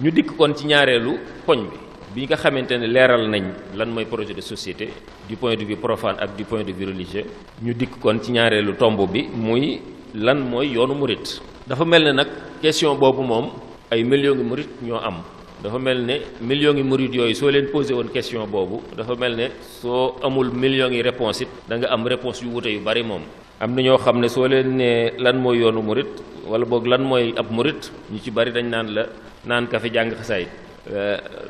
ñu dikk kon ci ñaareelu poñ bi nga xamante ne leeral nañ lan mooy projet de société du point de vue profane ak du point de vue religieux ñu dikk kon ci ñaareelu tomb bi muy lan mooy yoonu murit. dafa mel ne nag question boobu moom ay millions ngi murit ñoo am. dafa mel ne millions ngi murit yooyu soo leen posé woon question boobu dafa mel ne soo amul millions yi réponse it da nga am réponse yu wute yu bari moom. am na ñoo xam ne soo leen ne lan mooy yoonu murit wala boog lan mooy ab murit ñu ci bari dañ naan la naan kafe jàng xasaay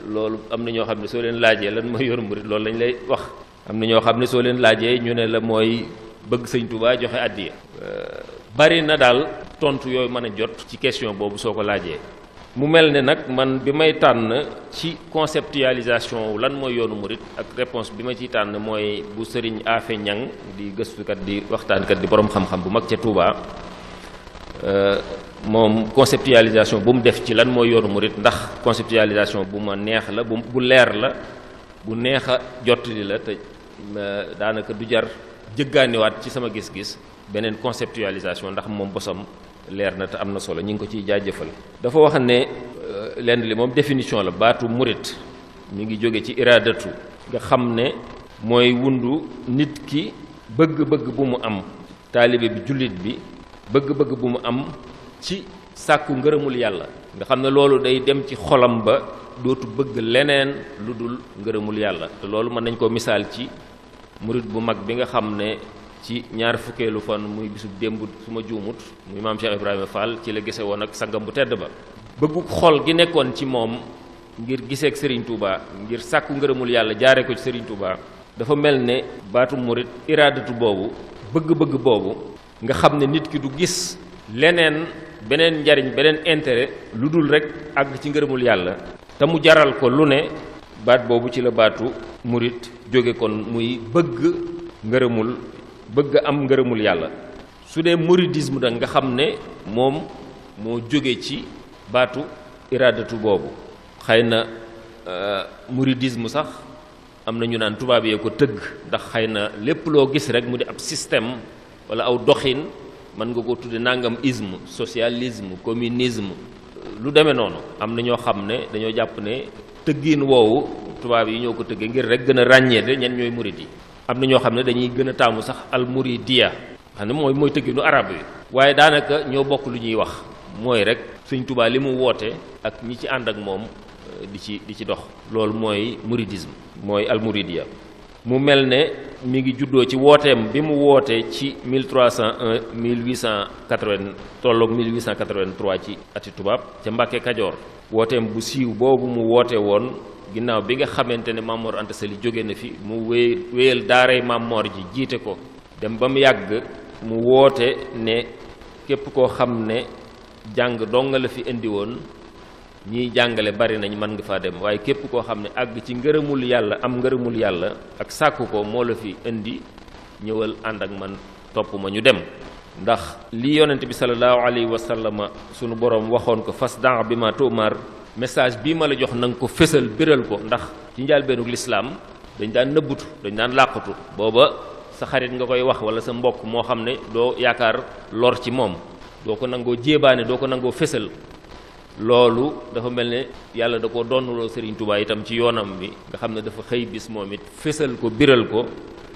loolu am na ñoo xam ne soo leen laajee lan mooy yoonu murit loolu lañ lay wax. am na ñoo xam ne soo leen laajee ñu ne la mooy bëgg sëñ Tuubaa joxe àddiya bari na daal tontu yooyu mën a jot ci question boobu soo ko laajee. mu mel ne nag man bi may tànn ci conceptualisation lan mooy yoonu murit ak réponse bi ma ciy tànn mooy bu sëriñ Afe Ñang di gëstukat di waxtaankat di borom xam-xam bu mag ca Touba moom conceptualisation bu mu def ci lan mooy yoonu murit ndax conceptualisation bu ma neex la bu leer la bu neex a jottali la te daanaka du jar jëggaaniwaat ci sama gis-gis beneen conceptualisation ndax moom bosam leer na te am na solo ñu ngi ko ciy jaajëfal. dafa wax ne lenn li moom définition la baatu murit mi ngi jóge ci iradatu nga xam ne mooy wundu nit ki bëgg-bëgg bu mu am taalibe bi jullit bi bëgg-bëgg bu mu am ci sàkku ngërëmul yàlla nga xam ne loolu day dem ci xolam ba dootu bëgg leneen lu dul ngërëmul yàlla te loolu mën nañ ko misaal ci murit bu mag bi nga xam ne ci ñaar fukkeelu fan muy bisub démb su ma juumut muy maam Cheikh Ibrahima Fall ci la gise woon ak sangam bu tedd ba bëggu xol gi nekkoon ci moom ngir giseek Serigne Touba ngir sàkku ngërëmul yàlla jaare ko ci Serigne Touba dafa mel ne baatu murit iraadatu boobu bëgg-bëgg boobu nga xam ne nit ki du gis leneen beneen njariñ beneen intérêt lu dul rek àgg ci ngërëmul yàlla te mu jaral ko lu ne baat boobu ci la baatu murit jóge kon muy bëgg am ngërëmul yàlla su dee mouridisme da nga xam ne moom moo jóge ci baatu iradatu boobu xëy na mouridisme sax am na ñu naan tubaab yee ko tëgg ndax xëy na lépp loo gis rek mu di ab système wala aw doxin mën nga ko tudde nangam isme socialisme communisme lu demee noonu am na ñoo xam ne dañoo jàpp ne tëggiin woowu tubaab yi ñoo ko tëggee ngir rek gën a ràññee de ñan ñooy murid yi am na ñoo xam ne dañuy gën a taamu sax almuridiya xam ne mooy tëgginu arab yi waaye daanaka ñoo bokk lu ñuy wax mooy rek Sëñ Tuubaa li mu woote ak ñi ci ànd ak moom di ci dox loolu mooy mouridisme mooy almuridiya mu mel ne mi ngi juddoo ci wooteem bi mu wootee ci 1301 1880 tolloog 1883 ci ati tubaab ca Mbàkke Kajoor wooteem bu siiw boobu mu woote woon ginnaaw bi nga xamante ne Maam Mor Anta Sali jóge na fi mu wéyal daaray Maam Mor ji jiite ko dem ba mu yàgg mu woote ne képp koo xam ne jàng donga la fi indi woon ñiy jàngale bari nañ mën nga faa dem waaye képp koo xam ne àgg ci ngërëmul yàlla am ngërëmul yàlla ak sàkku ko moo la fi indi ñëwal ànd ak man topp ma ñu dem ndax li yonent bi sallallahu alayhi wa sallam sunu borom waxoon ko fasda' bi ma tu'mar message bii ma la jox na nga ko fésal biral ko ndax ci njëlbéenu lislaam dañ daan nëbbutu dañ daan làqatu booba sa xarit nga koy wax wala sa mbokk moo xam ne doo yaakaar lor ci moom doo ko nangoo jéebaane doo ko nangoo fésal loolu dafa mel ne yàlla da ko doonuloo Serigne Touba itam ci yoonam bi nga xam ne dafa xëy bis moom it fésal ko biral ko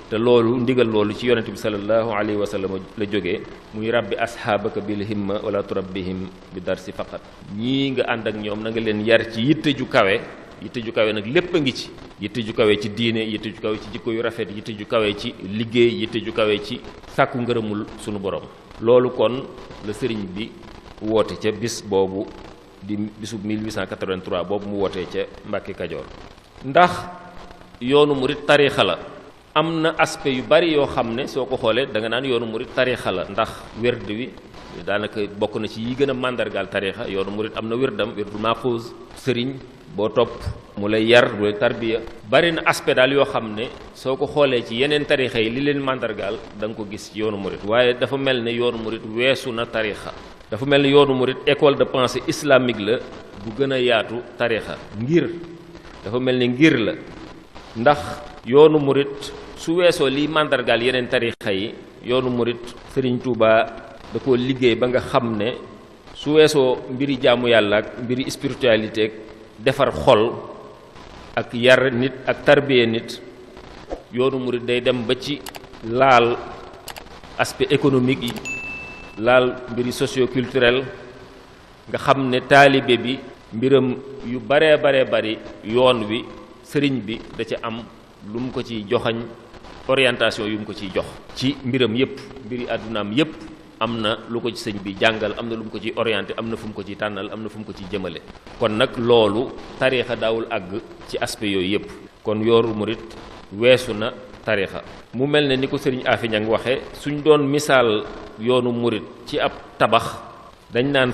te loolu ndigal loolu ci yonent bi sallallahu alayhi wa sallam la jógee muy rabbi asxaabaka bil himma wala turabbihim bi darsi faqat ñii nga ànd ak ñoom na nga leen yar ci yitte ju kawe nag lépp a ngi ci yitte ju kawe ci diine yitte ju kawe ci jikko yu rafet yitte ju kawe ci liggéey yitte ju kawe ci sàkku ngërëmul sunu borom loolu kon la sëriñ bi woote ca bis boobu di bisub 1883 boobu mu wootee ca Mbàkke Kajoor ndax yoonu murit tariixa la am na aspect yu bari yoo xam ne soo ko xoolee da nga naan yoonu murit tariixa la ndax werd wi daanaka bokk na ci yi gën a màndargaal tariixa yoonu murit am na werdam werdul maaxuus sëriñ boo topp mu lay yar mu lay tarbiya bari na aspect daal yoo xam ne soo ko xoolee ci yeneen tariixa yi li leen màndargaal da nga ko gis ci yoonu murit waaye dafa mel ne yoonu murit weesu na tariixa dafa mel ni yoonu murit école de pensée islamique la bu gën a yaatu tariixa ngir dafa mel ni ngir la ndax yoonu murit su weesoo liy màndargaal yeneen tariixa yi yoonu murit Sëriñ Tuubaa da koo liggéey ba nga xam ne su weesoo mbiri jaamu yàlla ak mbiri spiritualité ak defar xol ak yar nit ak tarbiya nit yoonu murid day dem ba ci laal aspect économique yi laal mbiri socio-culturel nga xam ne taalibe bi mbiram yu baree bari yoon wi sëriñ bi da ca am lu mu ko ciy joxañ orientation yu mu ko ciy jox ci mbiram yépp mbiri àddunaam yépp am na lu ko ci sëñ bi jàngal am na lu mu ko ciy orienté am na fu mu ko ciy tànnal am na fu mu ko ciy jëmale kon nag loolu tariixa daawul àgg ci aspect yooyu yépp kon yoonu murid weesu na tariixa mu mel ne ni ko sëriñ Afi Ñang waxe suñ doon misaal yoonu murid ci ab tabax dañ naan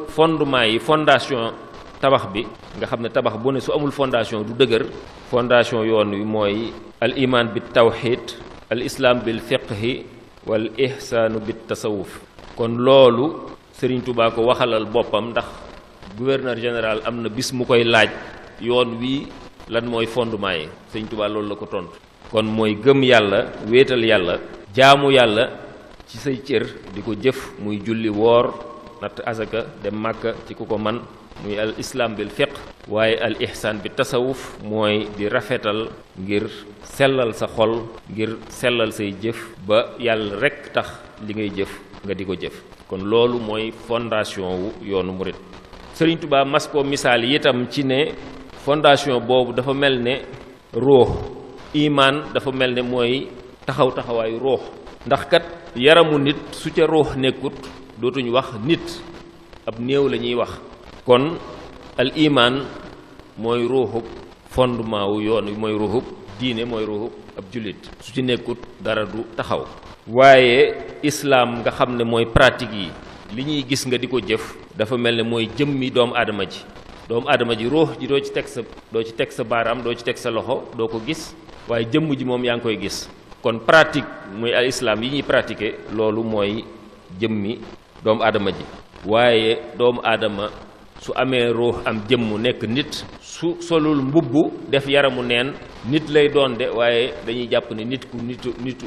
fondement yi fondation tabax bi nga xam ne tabax bu ne su amul fondation du dëgër fondation yoon wi mooy al iman bi tawxid al islam bil fiqhi wal ihsaanu bit tasawuf kon loolu Sëriñ Tuubaa ko waxalal boppam ndax gouverneur général am na bis mu koy laaj yoon wi lan mooy fondement yi Sëriñ Tuubaa loolu la ko tontu kon mooy gëm yàlla wéetal yàlla jaamu yàlla ci say cër di ko jëf muy julli woor natt azaka dem màkka ci ku ko man muy al islam bil fiqh waaye al ihsaan bi tasawuf mooy di rafetal ngir sellal sa xol ngir sellal say jëf ba yàlla rekk tax li ngay jëf nga di ko jëf kon loolu mooy fondation wu yoonu murit Sëriñ Tuubaa mas ko misaal itam ci ne fondation boobu dafa mel ne ruux imaan dafa mel ne mooy taxawaayu ruux ndax kat yaramu nit su ca ruux nekkut dootuñu wax nit ab néew la ñuy wax kon al iman mooy ruuxub fondement wu yoon wi mooy ruuxub diine mooy ruuxub ab jullit su ci nekkut dara du taxaw waaye islaam nga xam ne mooy pratique yi li ñuy gis nga di ko jëf dafa mel ne mooy jëmmi doomu aadama ji ruux ji doo ci teg sa baaraam doo ci teg sa loxo doo ko gis waaye jëmm ji moom yaa ngi koy gis kon pratique muy al islaam yi ñuy pratiquer loolu mooy jëmmi doomu aadama ji waaye doomu aadama su amee ruux am jëmm nekk nit su solul mbubb def yaramu neen nit lay doon de waaye dañuy jàpp ne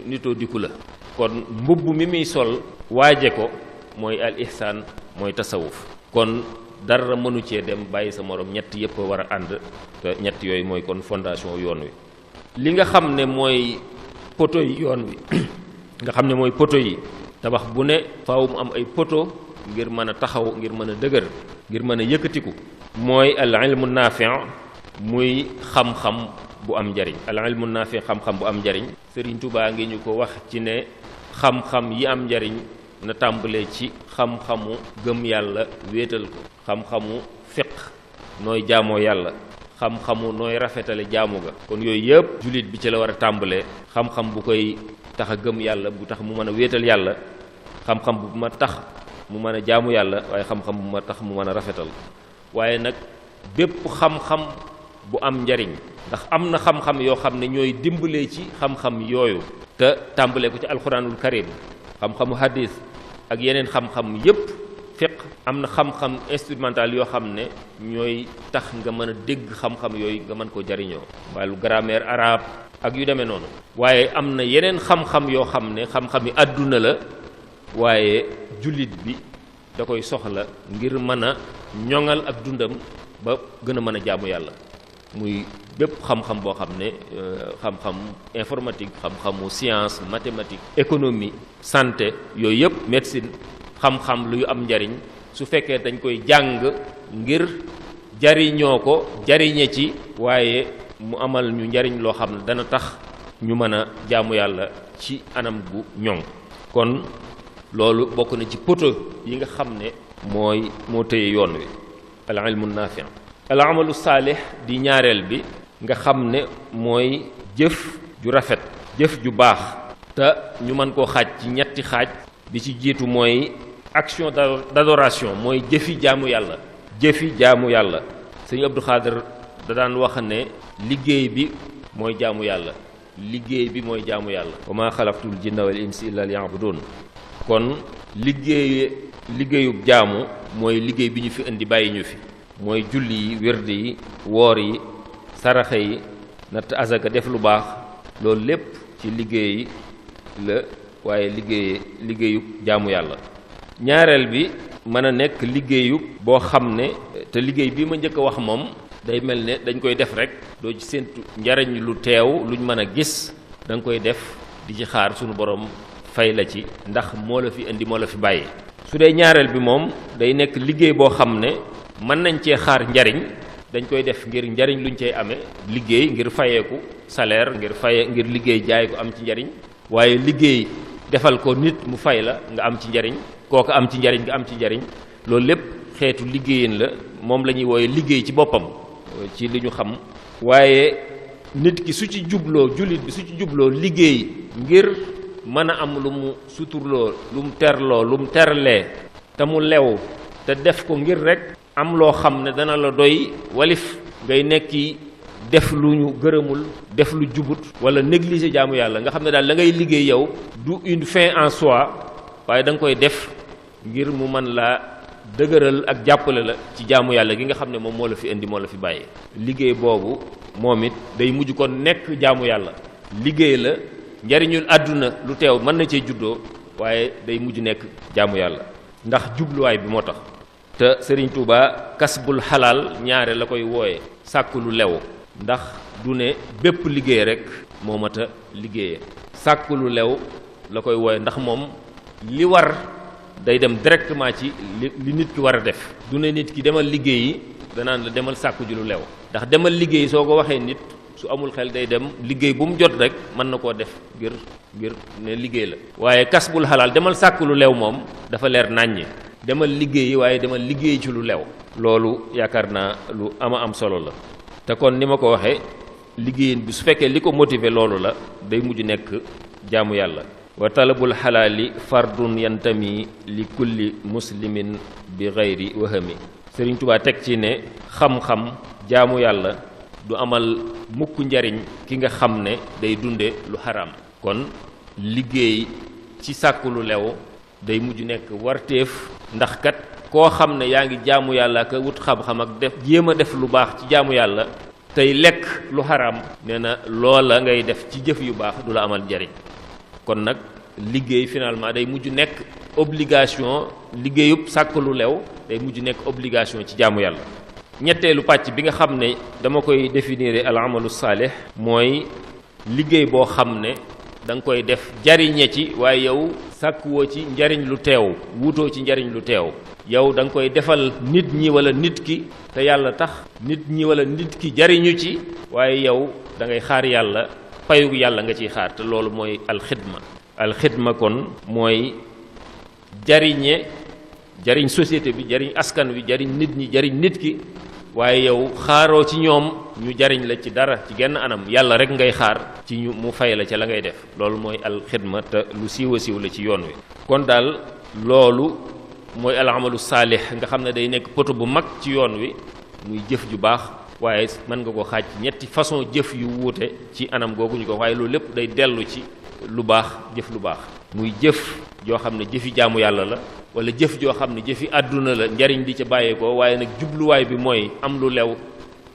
nitoo diku la kon mbubb mi muy sol waaje ko mooy al ihsaan mooy tasawuf kon dara mënu cee dem bàyyi sa morom ñett yépp a war a ànd te ñett yooyu mooy kon fondation yoon wi li nga xam ne mooy poto yi yoon wi nga xam ne mooy poto yi tabax bu ne faaw mu am ay poto ngir mën a taxaw ngir mën a dëgër ngir mën a yëkkatiku mooy al ilmu naafi' muy xam-xam bu am njariñ al ilmu naafi' xam-xam bu am njariñ Sëriñ Tuubaa ngi ñu ko wax ci ne xam-xam yi am njariñ na tàmbalee ci xam-xamu gëm yàlla wéetal ko xam-xamu fiq nooy jaamoo yàlla xam-xamu nooy rafetale jaamu ga kon yooyu yëpp jullit bi ci la war a tàmbalee xam-xam bu koy tax a gëm yàlla bu tax mu mën a wéetal yàlla xam-xam bu ma tax mu mën a jaamu yàlla waaye xam-xam bu ma tax mu mën a rafetal waaye nag bépp xam-xam bu am njariñ ndax am na xam-xam yoo xam ne ñooy dimbalee ci xam-xam yooyu te tàmbalee ko ci alxuraanul karim xam-xamu hadis ak yeneen xam-xam yépp fiq am na xam-xam instrumental yoo xam ne ñooy tax nga mën a dégg xam-xam yooyu nga mën ko jariñoo wàllu grammaire arabe ak yu demee noonu waaye am na yeneen xam-xam yoo xam ne xam-xam yi àdduna la waaye jullit bi da koy soxla ngir mën a ñoŋal ak dundam ba gën a mën a jaamu yàlla muy bépp xam-xam boo xam ne xam-xam informatique xam-xamu science mathématique économie santé yooyu yëpp médecine xam-xam luy am njariñ su fekkee dañ koy jàng ngir jariñoo ko jariñe ci waaye mu amal ñu njariñ loo xam ne dana tax ñu mën a jaamu yàlla ci anam gu ñoŋ kon loolu bokk na ci poto yi nga xam ne moo tëye yoon wi al ilmu naafi' al amalu saalih di ñaareel bi nga xam ne mooy jëf ju rafet jëf ju baax te ñu mën koo xaaj ci ñetti xaaj bi ci jiitu mooy action d'adoration mooy jëfi jaamu yàlla sëñ Abdou Khader da daan wax ne liggéey bi mooy jaamu yàlla wa maa xalaqtul jinna wal insa illa liya'budun kon liggéeyub jaamu mooy liggéey bi ñu fi indi bàyyi ñu fi mooy julli yi wérdi yi woor yi saraxe yi natt azaka def lu baax loolu lépp ci liggéey la waaye liggéeyub jaamu yàlla ñaareel bi mën a nekk liggéeyu boo xam ne te liggéey bi ma njëkk a wax moom day mel ne dañ koy def rek doo ci séentu njariñ lu teew luñ mën a gis da nga koy def di ci xaar sunu borom fay la ci ndax moo la fi indi moo la fi bàyyi. su dee ñaareel bi moom day nekk liggéey boo xam ne mën nañ cee xaar njariñ dañ koy def ngir njariñ luñ cey amee liggéey ngir fayeeku salaire ngir liggéey jaay ko am ci njariñ waaye liggéey defal ko nit mu fay la nga am ci njariñ kooku am ci njariñ nga am ci njariñ loolu lépp xeetu liggéeyin la moom la ñuy wooye liggéey ci boppam ci li ñu xam. waaye nit ki su ci jubloo jullit bi su ci jubloo liggéey ngir mën a am lu mu suturloo lu mu terloo lu mu terlee te mu lew te def ko ngir rek am loo xam ne dana la doy walif ngay nekki def lu ñu gërëmul def lu jubut wala négliger jaamu yàlla nga xam ne daal la ngay liggéey yow du une fin en soi waaye da nga koy def ngir mu mën laa dëgëral ak jàppale la ci jaamu yàlla gi nga xam ne moom moo la fi indi moo la fi bàyyi. liggéey boobu moom it day mujj kon nekk jaamu yàlla liggéey la njariñul àdduna lu teew mën na cee juddoo waaye day mujj nekk jaamu yàlla ndax jubluwaay bi moo tax. te Sëriñ Tuuba kasbul xalaal ñaare la koy wooye sàkk lu lew ndax du ne bépp liggéey rek moo mat a liggéeye sàkk lu lew la koy wooye ndax moom li war day dem directement ci li nit ki war a def du ne nit ki demal liggéeyi danaan la demal sàkku ji lu lew ndax demal liggéey soo ko waxee nit su amul xel day dem liggéey bu mu jot rek mën na koo def ngir ne liggéey la waaye kasbul xalaal demal sàkk lu lew moom dafa leer nàññi demal liggéeyi waaye demal liggéey ci lu lew loolu yaakaar naa lu am solo la te kon ni ma ko waxee liggéeyin bi su fekkee li ko motiver loolu la day mujj nekk jaamu yàlla wa talabul xalaali fardun yantami li kulli muslimin bi gayri wahami Sëriñ Tuubaa teg ci ne xam-xam jaamu yàlla du amal mukk njariñ ki nga xam ne day dunde lu xaraam kon liggéey ci sàkku lu lew day mujj nekk warteef ndax kat koo xam ne yaa ngi jaamu yàlla ak wut xam-xam ak def jéem a def lu baax ci jaamu yàlla tey lekk lu xaraam nee na loola ngay def ci jëf yu baax du la amal njariñ kon nag liggéey finalement day mujj nekk obligation liggéeyub sàkk lu lew day mujj nekk obligation ci jaamu yàlla. ñetteelu pàcc bi nga xam ne dama koy définir al amalu saalih mooy liggéey boo xam ne da nga koy def jariñe ci waaye yow sàkkuwoo ci njariñ lu teew wuutoo ci njariñ lu teew yow da nga koy defal nit ñi wala nit ki te yàlla tax nit ñi wala nit ki jariñu ci waaye yow da ngay xaar yàlla payu yàlla nga ciy xaar te loolu mooy alxidma kon mooy jariñ société bi jariñ askan wi jariñ nit ñi jariñ nit ki waaye yow xaaroo ci ñoom ñu jariñ la ci dara ci genn anam yàlla rek ngay xaar ci ñu mu fay la ca la ngay def loolu mooy alxidma te lu siiw a siiw la ci yoon wi kon daal loolu mooy al amalu saalih nga xam ne day nekk poto bu mag ci yoon wi muy jëf ju baax waaye mën nga ko xaaj ñetti façon jëf yu wuute ci anam googu ñu ko waaye loolu lépp day dellu ci lu baax jëf lu baax muy jëf joo xam ne jëfi jaamu yàlla la wala jëf joo xam ne jëfi àdduna la njariñ di ca bàyyeekoo waaye nag jubluwaay bi mooy am lu lew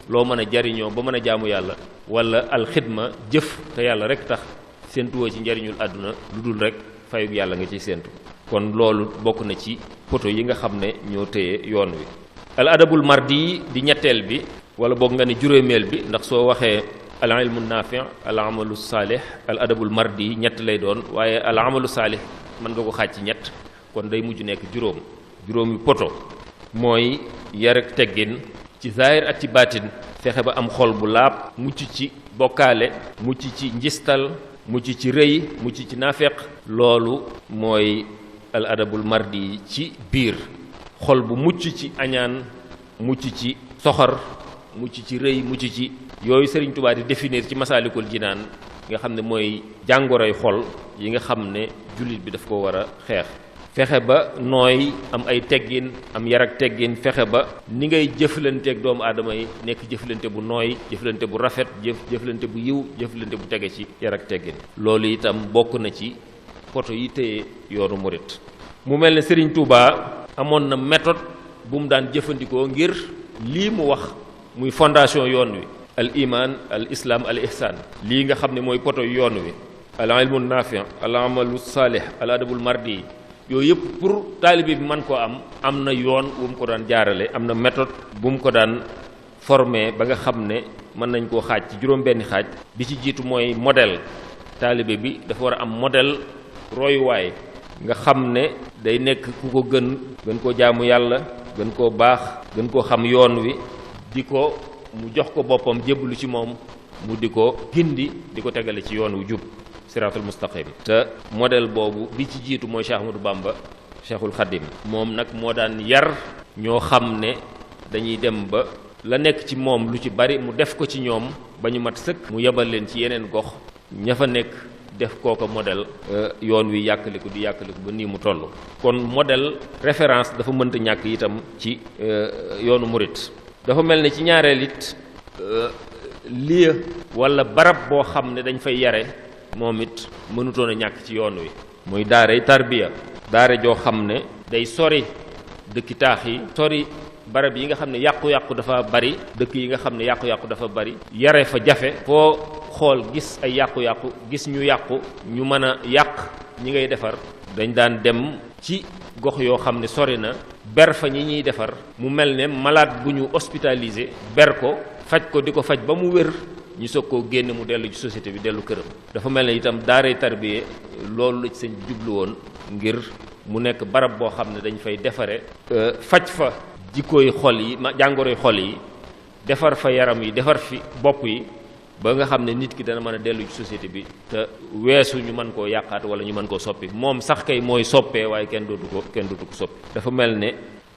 loo mën a jariñoo ba mën a jaamu yàlla wala alxidma jëf te yàlla rek tax séentuwoo ci njariñul àdduna lu dul rek fayug yàlla nga ciy séentu kon loolu bokk na ci poto yi nga xam ne ñoo téye yoon wi al adabul mardi di ñetteel bi wala boog nga ne juróomeel bi ndax soo waxee al ilmu naafi al amalu saalih al adabul mardi ñett lay doon waaye al amalu saalih mën nga ko xaaj ci ñett kon day mujj nekk juróomi poto mooy yar ak teggin ci zaahir ak ci baatin fexe ba am xol bu laab mucc ci bokkaale mucc ci njistal mucc ci rëy mucc ci naafeq loolu mooy al adabul mardi ci biir xol bu mucc ci añaan mucc ci soxor mucc ci rëy mucc ci yooyu Sëriñ Tuubaa di définir ci masaalikul jinaan nga xam ne mooy jàngoroy xol yi nga xam ne jullit bi daf ko war a xeex fexe ba nooy am ay teggin am yar ak teggin fexe ba ni ngay jëflanteeg doomu aadama yi nekk jëflante bu nooy jëflante bu rafet jëflante bu yiw jëflante bu tege ci yar ak teggin loolu itam bokk na ci poto yi téye yoonu murit mu mel ne Sëriñ Tuubaa amoon na méthode bu mu daan jëfandikoo ngir lii mu wax muy fondation yoon wi al iman al islam al ihsan lii nga xam ne mooy poto yoon wi al ilmu naafi al amalu saalih al adabul mardi yooyu yëpp pour taalibe bi man koo am na yoon wu mu ko daan jaarale am na méthode bu mu ko daan formé ba nga xam ne mën nañ koo xaaj ci juróom-benni xaaj bi ci jiitu mooy modèle. taalibe bi dafa war a am modèle royuwaay nga xam ne day nekk ku ko gën koo jaamu yàlla gën koo baax gën koo xam yoon wi di ko mu jox ko boppam jébbalu ci moom mu di ko gindi di ko tegale ci yoon wu jub siraatul mustaqim te modèle boobu bi ci jiitu mooy Cheikh Ahmadou Bamba Cheikhul Khadim moom nag moo daan yar ñoo xam ne dañuy dem ba la nekk ci moom lu ci bari mu def ko ci ñoom ba ñu mat sëkk mu yebal leen ci yeneen gox ña fa nekk def kooka modèle yoon wi yàkkaliku di yàkkaliku ba nii mu toll kon modèle référence dafa mënta ñàkk itam ci yoonu murit dafa mel ne ci ñaareel it lieu wala barab boo xam ne dañ fay yare moom it mënutoon a ñàkk ci yoon wi muy daaray tarbiya daara joo xam ne day sori dëkki taax yi sori barab yi nga xam ne yàqu-yàqu dafa bari dëkk yi nga xam ne yàqu-yàqu dafa bari yare fa jafe foo xool gis ay yàqu-yàqu gis ñu yàqu ñu mën a yàq ñi ngay defar dañ daan dem ci gox yoo xam ne sori na ber fa ñi ñuy defar mu mel ne malade bu ñu hospitalisé ber ko faj ko di ko faj ba mu wér ñu soog koo génn mu dellu ci société bi dellu këram dafa mel ne itam daaray tarbiye loolu la ci sëñ jublu woon ngir mu nekk barab boo xam ne dañ fay defare faj fa jikkooy xol yi jàngoroy xol yi defar fa yaram yi defar fi bopp yi ba nga xam ne nit ki dana mën a dellu ci société bi te weesu ñu mën koo yàqaat wala ñu mën koo soppi moom sax kay mooy soppee waaye kenn dootu ko soppi dafa mel ne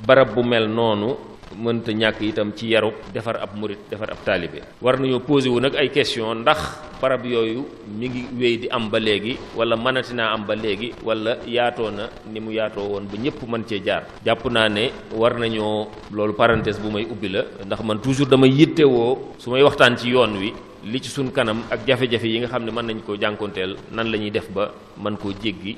barab bu mel noonu mënta ñàkk itam ci yarub defar ab murit defar ab taalibe war nañoo posé wu nag ay question ndax barab yooyu mi ngi wéy di am ba léegi wala mënati naa am ba léegi wala yaatoo na ni mu yaatoo woon ba ñëpp mën cee jaar jàpp naa ne war nañoo loolu parenthèse bu may ubbi la ndax man toujours damay yittewoo su may waxtaan ci yoon wi li ci suñ kanam ak jafe-jafe yi nga xam ne mën nañ koo jànkoonteel nan la ñuy def ba mën koo jéggi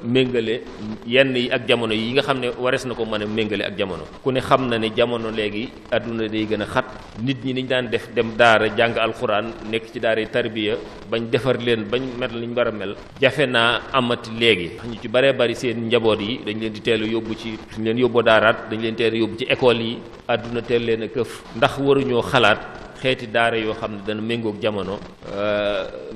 méngale yenn yi ak jamono yi nga xam ne warees na ko mën a méngale ak jamono ku ne xam na ne jamono léegi adduna day gën a xat nit ñi niñ daan def dem daara jàng alxuraan nekk ci daara tarbiya bañ defar leen bañ mel liñ war a mel jafe naa amati léegi ñu ci baree bari seen njaboot yi dañ leen di teel a yóbbu ci suñ leen yóbboo daaraat dañ leen teel a yóbbu ci école yi adduna teel leen a këf ndax waruñoo xalaat xeeti daara yoo xam ne dana méngoog jamono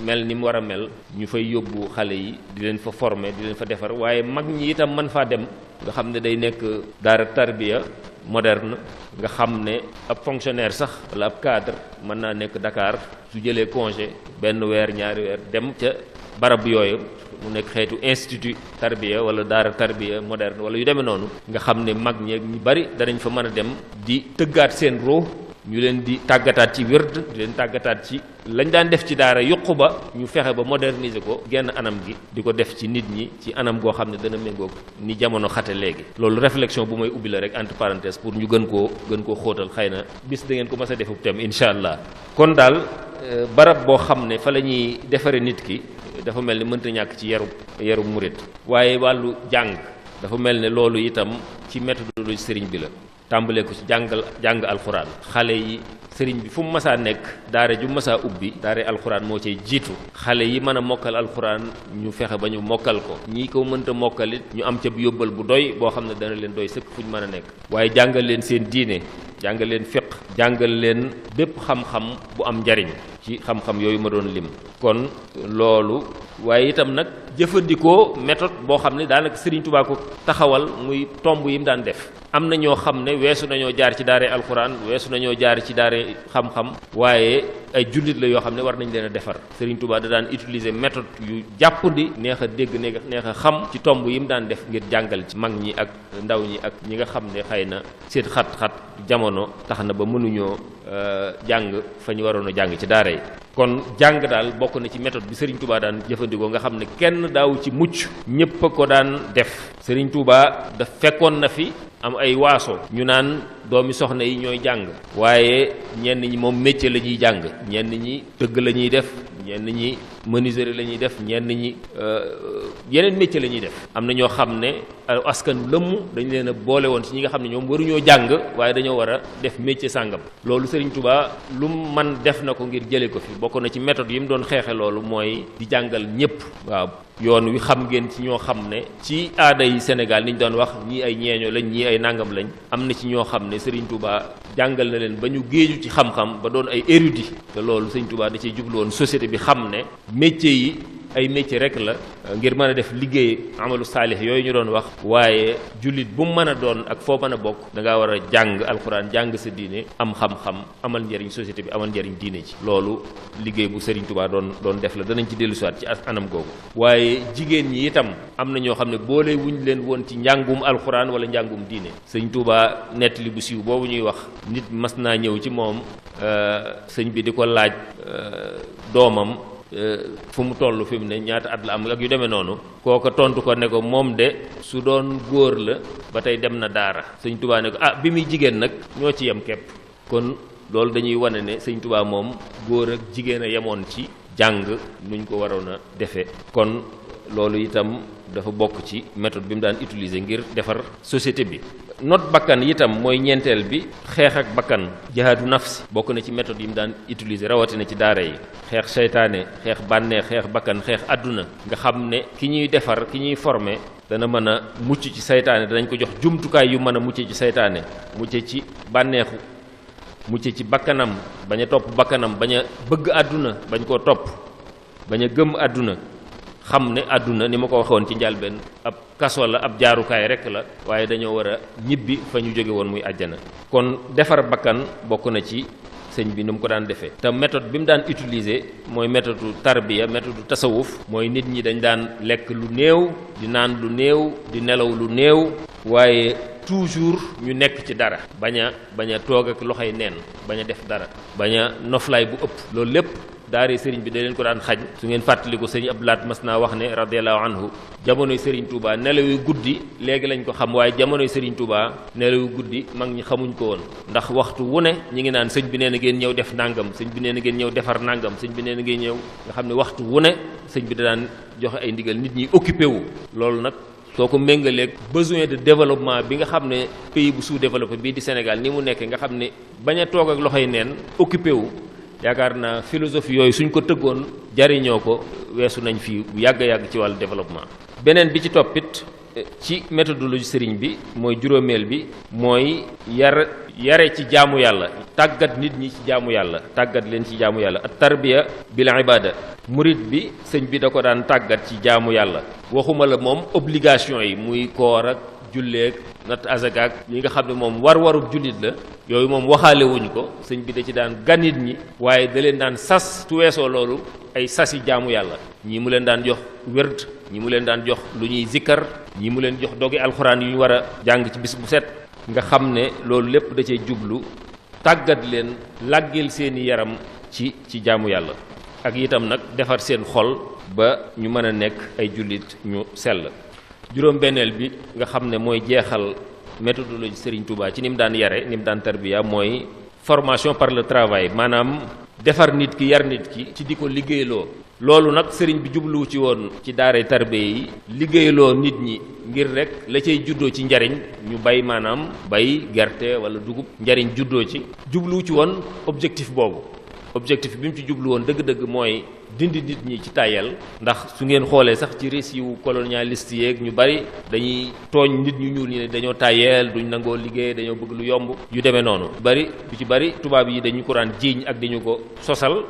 mel ni mu war a mel ñu fay yóbbu xale yi di leen fa former di leen fa defar waaye mag ñi itam mën faa dem nga xam ne day nekk daara tarbiya moderne nga xam ne ab fonctionnaire sax wala ab cadre mën naa nekk Dakar su jëlee congé benn weer ñaari weer dem ca barab yooyu mu nekk xeetu institut tarbiya wala daara tarbiya moderne wala yu demee noonu nga xam ne mag ñeeg ñu bari danañ fa mën a dem di tëggaat seen roo ñu leen di tàggataat ci wird di leen tàggataat ci lañ daan def ci daara yokku ba ñu fexe ba moderniser ko genn anam gi di ko def ci nit ñi ci anam goo xam ne dana méngoog ni jamono xate léegi loolu réflexion bu may ubbi la rek entre parenthèse pour ñu gën koo xóotal xëy na bis da ngeen ko mas a defub tem incha allah kon daal barab boo xam ne fa la ñuy defare nit ki dafa mel ni mënta ñàkk ci yaru murit waaye wàllu jàng dafa mel ne loolu itam ci méthodologie sëriñ bi la tàmbalee ko ci jàng alxuraan xale yi sëriñ bi fu mu masaa nekk daara ju masaa ubbi daara alxuraan moo cay jiitu xale yi mën a mokkal alxuraan ñu fexe ba ñu mokkal ko ñii ko mënta mokkalit ñu am ca yóbbal bu doy boo xam ne dana leen doy sëkk fu ñu mën a nekk waaye jàngal leen seen diine jàngal leen fiq jàngal leen bépp xam-xam bu am njariñ ci xam-xam yooyu ma doon lim kon loolu waaye itam nag jëfandikoo méthode boo xam ne daanaka Sëriñ Tuubaa ko taxawal muy tomb yi mu daan def am na ñoo xam ne weesu nañoo jaar ci daare alxuraan weesu nañoo jaar ci daare xam-xam waaye ay jullit la yoo xam ne war nañ leen a defar Sëriñ Tuubaa da daan utiliser méthode yu jàppandi neex a dégg neex a xam ci tomb yi mu daan def ngir jàngal ci mag ñi ak ndaw ñi ak ñi nga xam ne xëy na seen xat-xat jamono tax na ba mënuñoo jàng fa ñu waroon a jàng ci daara yi kon jàng daal bokk na ci méthode bi Sëriñ Tuubaa daan jëfandikoo nga xam ne kenn daaw ci mucc ñépp a ko daan def Sëriñ Tuubaa daf fekkoon na fi am ay waaso ñu naan doomi soxna yi ñooy jàng waaye ñenn ñi moom métier la ñuy jàng ñenn ñi tëgg la ñuy def ñenn ñi menuiserie la ñuy def, ñenn ñi yeneen métier la ñuy def. am na ñoo xam ne askanu lëmm dañ leen a boole woon ci ñi nga xam ne ñoom waruñoo jàng waaye dañoo war a def métier sàngam. loolu Serigne Touba lu man def na ko ngir jële ko fi. bokk na ci méthode yi mu doon xeexe loolu mooy di jàngal ñëpp. waaw yoon wi xam ngeen ci ñoo xam ne ci aada yi Sénégal ni ñu doon wax ñii ay ñeeño lañ ñii ay nangam lañ, am na ci ñoo xam ne Serigne Touba jàngal na leen ba ñu géeju ci xam-xam ba doon ay érudit. te loolu Serigne Touba da cee jublu woon société bi xam ne métier yi ay métier rek la ngir mën a def liggéey amalu saalix yooyu ñu doon wax. waaye jullit bu mu mën a doon ak foo mën a bokk da ngaa war a jàng alxuraan jàng sa diine am xam-xam amal njariñ société bi amal njariñ diine ji. loolu liggéey bu Serigne Touba doon def la, danañ ci dellusiwaat ci anam googu. waaye jigéen ñi itam am na ñoo xam ne boole wuñ leen woon ci njàngum alxuraan wala njàngum diine. Serigne Touba nettali bu siiw boobu ñuy wax nit mas naa ñëw ci moom sëñ bi di ko laaj doomam fu mu toll fi mu ne ñaata at la am ak yu demee noonu. kooka tontu ko ne ko moom de su doon góor la ba tey dem na daara. Sëñ Touba ne ko bi muy jigéen nag ñoo ci yem képp. kon loolu dañuy wane ne Sëñ Touba moom góor ak jigéen a yemoon ci jàng nuñ ko waroon a defee. kon loolu itam dafa bokk ci méthode bi mu daan utiliser ngir defar société bi. not bakkan itam mooy ñeenteel bi. xeex ak bakkan jihaadu nafsi bokk na ci méthode yi mu daan utiliser rawatina ci daara yi. xeex seytaane, xeex bànneex, xeex bakkan, xeex àdduna. nga xam ne ki ñuy defar ki ñuy former dana mën a mucc ci seytaane, danañ ko jox jumtukaay yu mën a mucc ci seytaane, mucc ci bànneexu, mucc ci bakkanam, bañ a topp bakkanam, bañ a bëgg àdduna, bañ koo topp, bañ a gëm àdduna. xam ne àdduna ni ma ko waxoon ci njëlbéen ab kaso la, ab jaarukaay rek la, waaye dañoo war a ñibbi fa ñu jóge woon muy àjjana. kon defar bakkan bokk na ci sëñ bi ni mu ko daan defee. te méthode bi mu daan utiliser mooy méthode tarbiya, méthode tasawuf. mooy nit ñi dañ daan lekk lu néew, di naan lu néew, di nelaw lu néew, waaye toujours ñu nekk ci dara. bañ a toog ak loxoy neen, bañ a def dara, bañ a noflaay bu ëpp. loolu lépp daare sëriñ bi da leen ko daan xañ. su ngeen fàttaliku sëriñ Abdou Lahad mas naa wax ne radiyallahu anhu jamonoy sëriñ Touba nelaw yu guddi léegi lañ ko xam, waaye jamonoy sëriñ Touba nelaw yu guddi mag ñi xamuñ ko woon. ndax waxtu wu ne ñi ngi naan sëñ bi nee na ngeen ñëw def nangam, sëñ bi nee na ngeen ñëw defar nangam, sëñ bi nee na ngeen ñëw. nga xam ne waxtu wu ne sëñ bi da daan joxe ay ndigal nit ñi occupé wu. loolu nag soo ko méngaleeg besoin de développement bi nga xam ne pays bu sous-développé bii di Sénégal ni mu nekk, nga xam ne bañ a toog ak loxoy neen occupé wu, yaakaar naa philosophie yooyu suñ ko tëggoon jariñoo ko weesu nañ fii bu yàgg-yàgg ci wàllu développement. beneen bi ci toppit ci méthodologie sëriñ bi mooy juróomeel bi mooy yare ci jaamu yàlla, tàggat nit ñi ci jaamu yàlla, tàggat leen ci jaamu yàlla. at tarbiya bil ibada, murit bi sëñ bi da ko daan tàggat ci jaamu yàlla. waxuma la moom obligation yi muy koor ak julleeg nat azakaak yi nga xam ne moom war-warub jullit la, yooyu moom waxaale wuñ ko. sëñ bi da ci daan ganit ñi, waaye da leen daan sas tu weesoo loolu ay sasi jaamu yàlla. ñii mu leen daan jox wërd, ñii mu leen daan jox lu ñuy zikkar, ñii mu leen jox dogi alxuraan yu ñu war a jàng ci bis bu set. nga xam ne loolu lépp da cee jublu tàggat leen, làggeel seeni yaram ci jaamu yàlla, ak itam nag defar seen xol ba ñu mën a nekk ay jullit ñu sell. juróom-benneel bi nga xam ne mooy jeexal méthodologie Serigne Touba ci ni mu daan yare, ni mu daan tarbiya, mooy formation par le travail. maanaam defar nit ki, yar nit ki ci di ko liggéeyloo. loolu nag sëriñ bi jubluwu ci woon ci daaray tarbiya yi liggéeyloo nit ñi ngir rek la cay juddoo ci njariñ ñu bay, maanaam bay gerte wala dugub, njariñ juddoo ci. jubluwu ci woon objectif boobu. objectif bi mu ci jublu woon dëgg-dëgg mooy dindi nit ñi ci tàyyel. ndax su ngeen xoolee sax ci récit wu colonialiste yeeg ñu bari dañuy tooñ nit ñu ñuul ñi ne dañoo tàyyel, duñ nangoo liggéey, dañoo bëgg lu yomb, yu demee noonu. lu ci bari tubaab yi dañu ko daan jiiñ ak dañu ko sosal,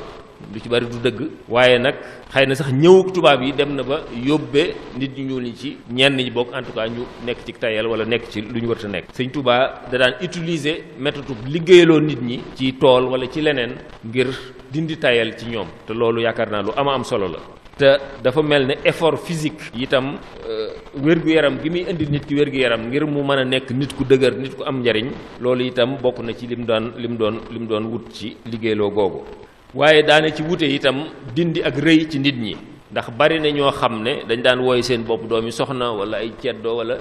lu ci bari du dëgg. waaye nag xëy na sax ñëwuk tubaab yi dem na ba yóbbee nit ñu ñuul ñi ci ñenn ñi bokk, en tout cas ñu nekk ci tayal wala nekk ci lu ñu warta nekk. Sëñ Touba da daan utiliser méthode liggéeyaloo nit ñi ci tool wala ci leneen ngir dindi tayal ci ñoom, te loolu yaakaar naa lu am solo la. te dafa mel ne effort physique itam wér-gu-yaram gi muy indi nit ki wér-gu-yaram ngir mu mën a nekk nit ku dëgër, nit ku am njariñ, loolu itam bokk na ci lim doon wut ci liggéeyloo googu. waaye daane ci wute itam dindi ak rëy ci nit ñi, ndax bari na ñoo xam ne dañ daan wooy seen bopp doomi soxna wala ay ceddoo, wala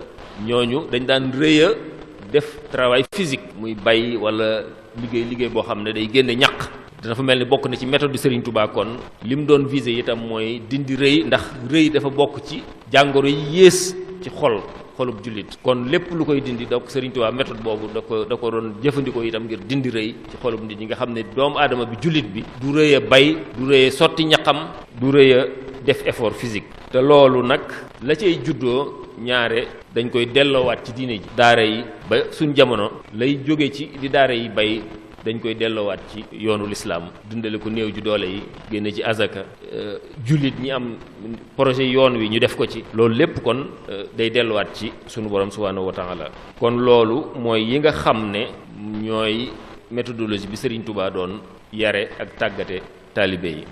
ñooñu dañ daan rëy a def travail physique, muy bay wala liggéey boo xam ne day génne ñaq. dafa mel ni bokk na ci méthode bi Serigne Touba kon li mu doon visé itam mooy dindi rëy, ndax rëy dafa bokk ci jàngoro yi yées ci xolub jullit. kon lépp lu koy dindi donc Serigne Touba méthode boobu da ko doon jëfandikoo itam ngir dindi rëy ci xolub nit ñi nga xam ne doomu aadama bi jullit bi du rëy a bay, du rëy a sotti ñaqam, du rëy a def effort physique. te loolu nag la cay juddoo ñaare dañ koy delloowaat ci diine ji. daara yi ba suñ jamono lay jóge ci di daara yi bay dañ koy delloowaat ci yoonu lislaam, dundale ko néew ju doole yi, génne ci azaka, jullit ñi am projet yoon wi ñu def ko ci. loolu lépp kon day delluwaat ci sunu borom subhanahu wa taala. kon loolu mooy yi nga xam ne ñooy méthodologie bi Serigne Touba doon yare ak tàggate taalibe yi.